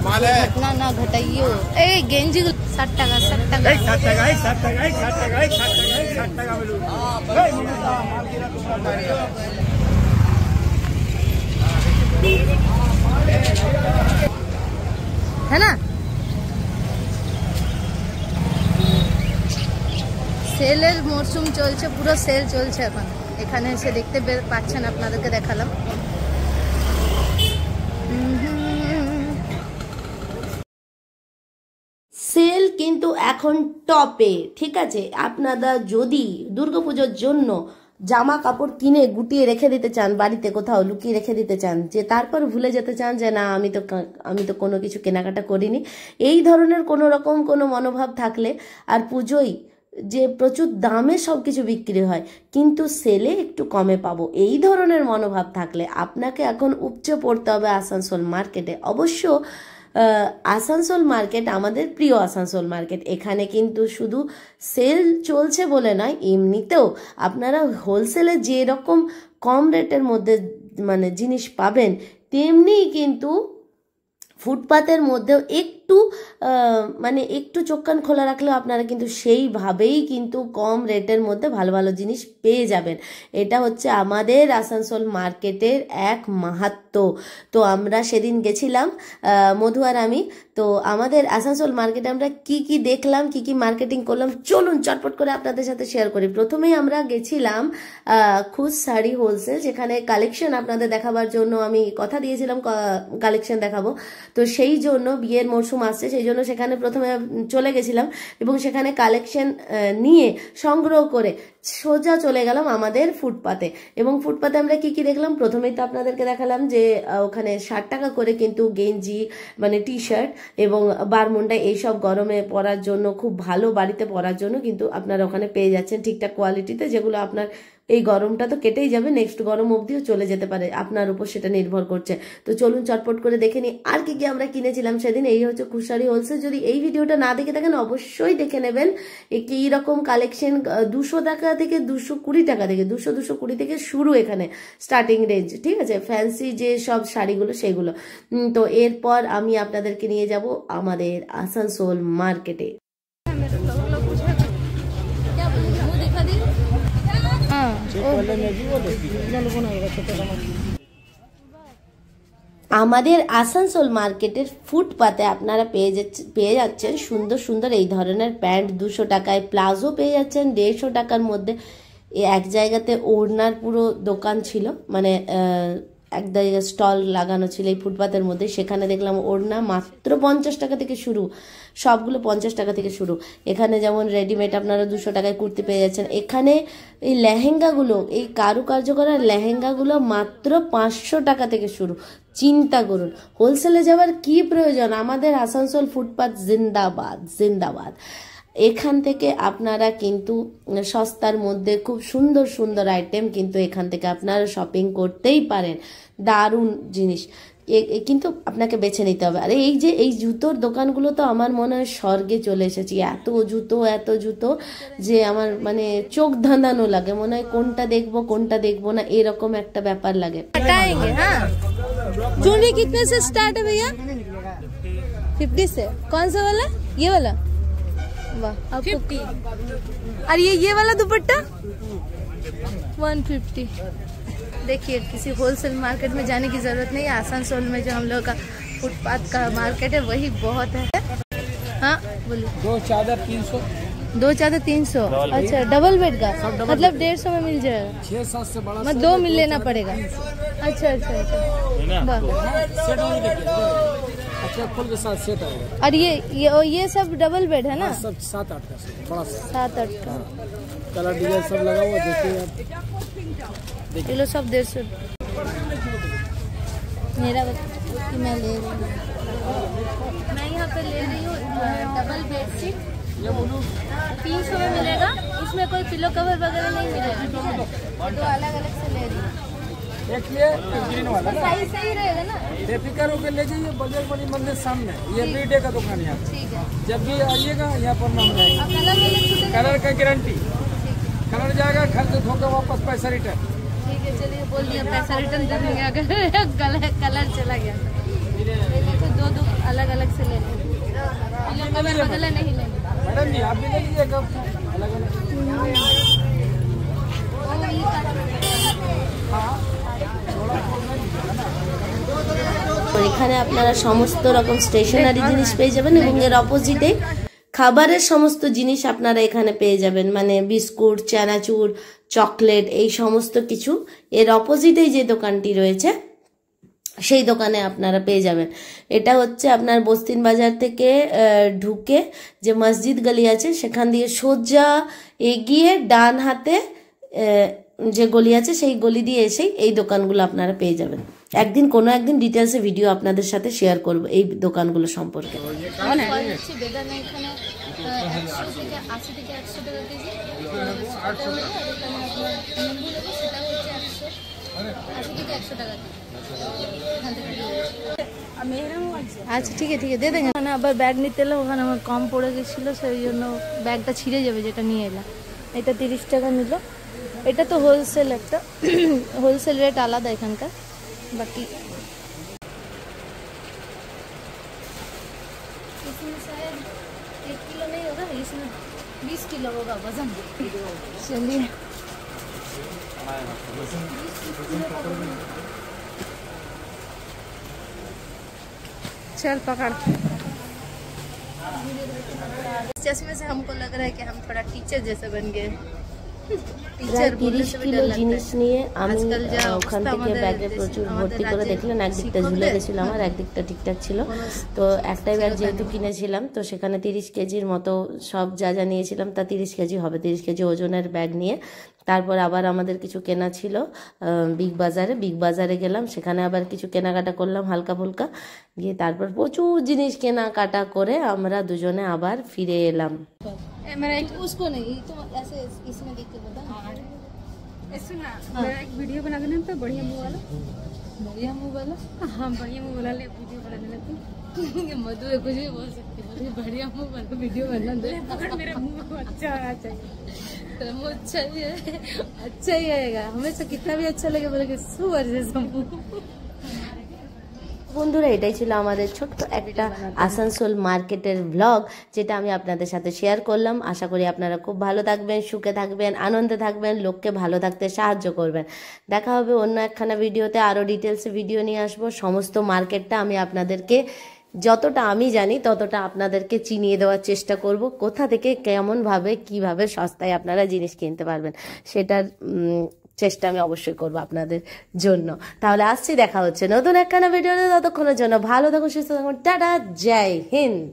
माल है घटना ना घटाइयो ए गेंजी 60 টাকা 60 টাকা 60 টাকা 60 টাকা 60 টাকা 60 টাকা मिलू है ना সেলের মরশুম চলছে পুরো সেল চলছে এখন এখানে এসে দেখতে পাচ্ছেন আপনাদেরকে দেখালাম সেল কিন্তু এখন টপে ঠিক আছে আপনারা যদি দুর্গাপূজার জন্য জামা কাপড় কিনে গুটিয়ে রেখে দিতে চান বাড়িতে কোথাও লুকিয়ে রেখে দিতে চান যে তারপর ভুলে যেতে চান যে না আমি তো কোনো কিছু কেনাকাটা করিনি এই ধরনের কোনো রকম কোনো মনোভাব থাকলে আর পুজোয় যে প্রচুর দামে সব কিছু বিক্রি হয় কিন্তু সেলে একটু কমে পাবো এই ধরনের মনোভাব থাকলে আপনাকে এখন উপচে পড়তে হবে আসানসোল মার্কেটে অবশ্য আসানসোল মার্কেট আমাদের প্রিয় আসানসোল মার্কেট এখানে কিন্তু শুধু সেল চলছে বলে নয় এমনিতেও আপনারা হোলসেলে যেরকম কম রেটের মধ্যে মানে জিনিস পাবেন তেমনিই কিন্তু ফুটপাতের মধ্যেও একটু মানে একটু চোখ কান খোলা রাখলেও আপনারা কিন্তু সেইভাবেই কিন্তু কম রেটের মধ্যে ভালো ভালো জিনিস পেয়ে যাবেন এটা হচ্ছে আমাদের আসানসোল মার্কেটের এক মাহাত্ম্য তো আমরা সেদিন গেছিলাম মধু আর আমি তো আমাদের আসানসোল মার্কেটে আমরা কি কি দেখলাম কি কি মার্কেটিং করলাম চলুন চটপট করে আপনাদের সাথে শেয়ার করি প্রথমেই আমরা গেছিলাম খুশ শাড়ি হোলসেল যেখানে কালেকশন আপনাদের দেখাবার জন্য আমি কথা দিয়েছিলাম কালেকশন দেখাবো তো সেই জন্য বিয়ের মরশুম আসছে সেই জন্য সেখানে প্রথমে চলে গেছিলাম এবং সেখানে কালেকশন নিয়ে সংগ্রহ করে সোজা চলে গেলাম আমাদের ফুটপাতে এবং ফুটপাতে আমরা কি কি দেখলাম প্রথমেই তো আপনাদেরকে দেখালাম যে ওখানে 60 টাকা করে কিন্তু গেঞ্জি মানে টি শার্ট এবং বারমুন্ডা এইসব গরমে পরার জন্য খুব ভালো বাড়িতে পরার জন্য কিন্তু আপনারা ওখানে পেয়ে যাচ্ছেন ঠিকঠাক কোয়ালিটিতে যেগুলো আপনার এই গরমটা তো কেটেই যাবে নেক্সট গরম অবধিও চলে যেতে পারে আপনার উপর সেটা নির্ভর করছে তো চলুন চটপট করে দেখে নিই আর কি কি আমরা কিনেছিলাম সেদিন এই হচ্ছে খুশারি হোলসেল যদি এই ভিডিওটা না দেখে থাকেন অবশ্যই দেখে নেবেন এই রকম কালেকশন 200 টাকা থেকে 220 টাকা থেকে 220 থেকে শুরু এখানে স্টার্টিং রেঞ্জ ঠিক আছে ফ্যান্সি যে সব শাড়িগুলো সেগুলো তো এরপর আমি আপনাদেরকে নিয়ে যাব আমাদের আসানসোল মার্কেটে আমাদের আসানসোল মার্কেটের ফুটপাতে আপনারা পেয়ে যাচ্ছেন সুন্দর সুন্দর এই ধরনের প্যান্ট 200 টাকায় প্লাজো পেয়ে যাচ্ছেন 150 টাকার মধ্যে এক জায়গাতে ওড়নার পুরো দোকান ছিল মানে এক জায়গায় স্টল লাগানো ছিল এই ফুটপাতের মধ্যে সেখানে দেখলাম ওড়না মাত্র 50 টাকা থেকে শুরু সবগুলো 50 টাকা থেকে শুরু এখানে যেমন রেডিমেড আপনারা 200 টাকায় কুর্তি পেয়ে যাচ্ছেন এখানে এই লেহেঙ্গাগুলো এই কারুকার্য করা লেহেঙ্গাগুলো মাত্র 500 টাকা থেকে শুরু চিন্তা করুন হোলসেলে যাওয়ার কি প্রয়োজন আমাদের আসানসোল ফুটপাত জিন্দাবাদ জিন্দাবাদ এখান থেকে আপনারা কিন্তু সস্তার মধ্যে খুব সুন্দর সুন্দর আইটেম কিন্তু এখান থেকে আপনারা শপিং করতেই পারেন দারুণ জিনিস কিন্তু আপনাকে বেছে নিতে হবে আর এই জুতোর দোকানগুলো তো আমার মনে হয় স্বর্গে চলে এসেছি এত জুতো যে আমার মানে চোখ ধাঁধানো লাগে মনে হয় কোনটা দেখবো না এরকম একটা ব্যাপার লাগে হ্যাঁ জুনরি कितने से स्टार्ट है भैया 50 से कौन सा वाला ये वाला वाह आपको 50 और ये वाला दुपट्टा 150 देखिए किसी होलसेल मार्केट में जाने की जरूरत नहीं है आसानसोल में जो हम लोग का फुटपाथ का मार्केट है वही बहुत है हाँ बोलिए 2 चादर 300 अच्छा डबल बेड का मतलब 150 में मिल जाएगा 6-7 से बड़ा मतलब 2 मिल लेना पड़ेगा अच्छा अच्छा फुल के साथ सेट आएगा और ये सब डबल बेड है ना सब 7-8 का बड़ा 7-8 का कलर डिजाइन सब लगा हुआ देखिए किलो सब 150 मेरा मैं ले रही हूँ मैं यहाँ पे ले रही हूँ डबल बेडशीट 300 में मिलेगा इसमें कोई पिलो कवर वगैरह नहीं मिलेगा तो अलग अलग से ले रही हूँ ग्रीन वाला साइज सही रहेगा ना बेफिक्र होकर ले जाइए बजरंग बली मंदिर सामने ये एवरीडे का दुकान यहाँ ठीक है जब भी आइएगा यहाँ पर नाम जाएगा कलर का गारंटी कलर जाएगा घर से धोकर वापस पैसा रिटर्न ठीक है चलिए बोल दिया पैसा रिटर्न दे देंगे अगर कलर चला गया तो 2 अलग अगला नहीं लेंगे मैडम जी आप भी ले लीजिएगा अलग अलग। এখানে আপনারা সমস্ত রকম স্টেশনারি জিনিস পেয়ে যাবেন এবং এর অপোজিটে খাবারের সমস্ত জিনিস আপনারা এখানে পেয়ে যাবেন, মানে বিস্কুট, চানাচুর, চকলেট, এই সমস্ত কিছু এর অপোজিটেই যে দোকানটি রয়েছে সেই দোকানে আপনারা পেয়ে যাবেন। এটা হচ্ছে আপনার বস্তিন বাজার থেকে ঢুকে যে মসজিদ গলি আছে সেখান দিয়ে সোজা এগিয়ে ডান হাতে যে গলি আছে সেই গলি দিয়ে এসেই এই দোকানগুলো আপনারা পেয়ে যাবেন। একদিন কোনো একদিন ডিটেলসে ভিডিও আপনাদের সাথে শেয়ার করব এই দোকানগুলো সম্পর্কে। বেদানা এখানে 100 থেকে 80 থেকে 100 টাকা কেজি, সেটা হচ্ছে 80 থেকে 100 টাকা কেজি। আচ্ছা ঠিক আছে দিয়ে দেবেন। ওখানে আবার ব্যাগ নিতে এলাম, ওখানে আমার কম পড়ে গেছিলো, সেই জন্য ব্যাগটা ছিঁড়ে যাবে যেটা নিয়ে এলাম। এটা 30 টাকা নিল। এটা তো হোলসেল, একটা হোলসেল রেট আলাদা এখানকার। बाकी इसमें शायद 1 किलो नहीं होगा, इसमें 20 किलो होगा वजन। चलिए चल पकड़। चश्मे से हमको लग रहा है कि हम थोड़ा टीचर जैसे बन गए। প্রায় 30 কিলো জিনিস নিয়ে আমি ওখান থেকে ব্যাগে প্রচুর ভর্তি করে দেখলাম। একদিকটা ঝুলে গেছিল আমার, একদিকটা ঠিকঠাক ছিল। তো একটাই ব্যাগ যেহেতু কিনেছিলাম তো সেখানে 30 কেজির মতো সব যা যা নিয়েছিলাম তা 30 কেজি হবে। 30 কেজি ওজনের ব্যাগ নিয়ে তারপর আবার আমাদের কিছু কেনা ছিল বিগ বাজারে গেলাম, সেখানে আবার কিছু কেনাকাটা করলাম হালকা ফুলকা, গিয়ে তারপর প্রচুর জিনিস কেনাকাটা করে আমরা দুজনে আবার ফিরে এলাম। मेरा एक उसको नहीं तो ऐसे इसमें देख के बता। ऐसे ना मेरा एक वीडियो बना देना पे बढ़िया मुंह वाला हाँ बढ़िया मुंह वाला ले वीडियो बना देना पे। मधु है कुछ भी बोल सकती है, बढ़िया मुंह वाला वीडियो बना दे। पकड़ मेरा मुंह अच्छा होना चाहिए, तो मुंह अच्छा ही आएगा हमेशा, कितना भी अच्छा लगे बोले कि सुअर जैसा मुंह। বন্ধুরা এটাই ছিল আমাদের ছোট্ট একটা আসানসোল মার্কেটের ব্লগ, যেটা আমি আপনাদের সাথে শেয়ার করলাম। আশা করি আপনারা খুব ভালো থাকবেন, সুখে থাকবেন, আনন্দে থাকবেন, লোককে ভালো থাকতে সাহায্য করবেন। দেখা হবে অন্য একখানা ভিডিওতে, আরও ডিটেলসে ভিডিও নিয়ে আসবো। সমস্ত মার্কেটটা আমি আপনাদেরকে যতটা আমি জানি ততটা আপনাদেরকে চিনিয়ে দেওয়ার চেষ্টা করব, কোথা থেকে কেমনভাবে কিভাবে সস্তায় আপনারা জিনিস কিনতে পারবেন সেটার চেষ্টা আমি অবশ্যই করবো আপনাদের জন্য। তাহলে আসছি, দেখা হচ্ছে নতুন একখানা ভিডিওতে। ততক্ষণের জন্য ভালো থাকুন, সুস্থ থাকুন, টাটা, জয় হিন্দ।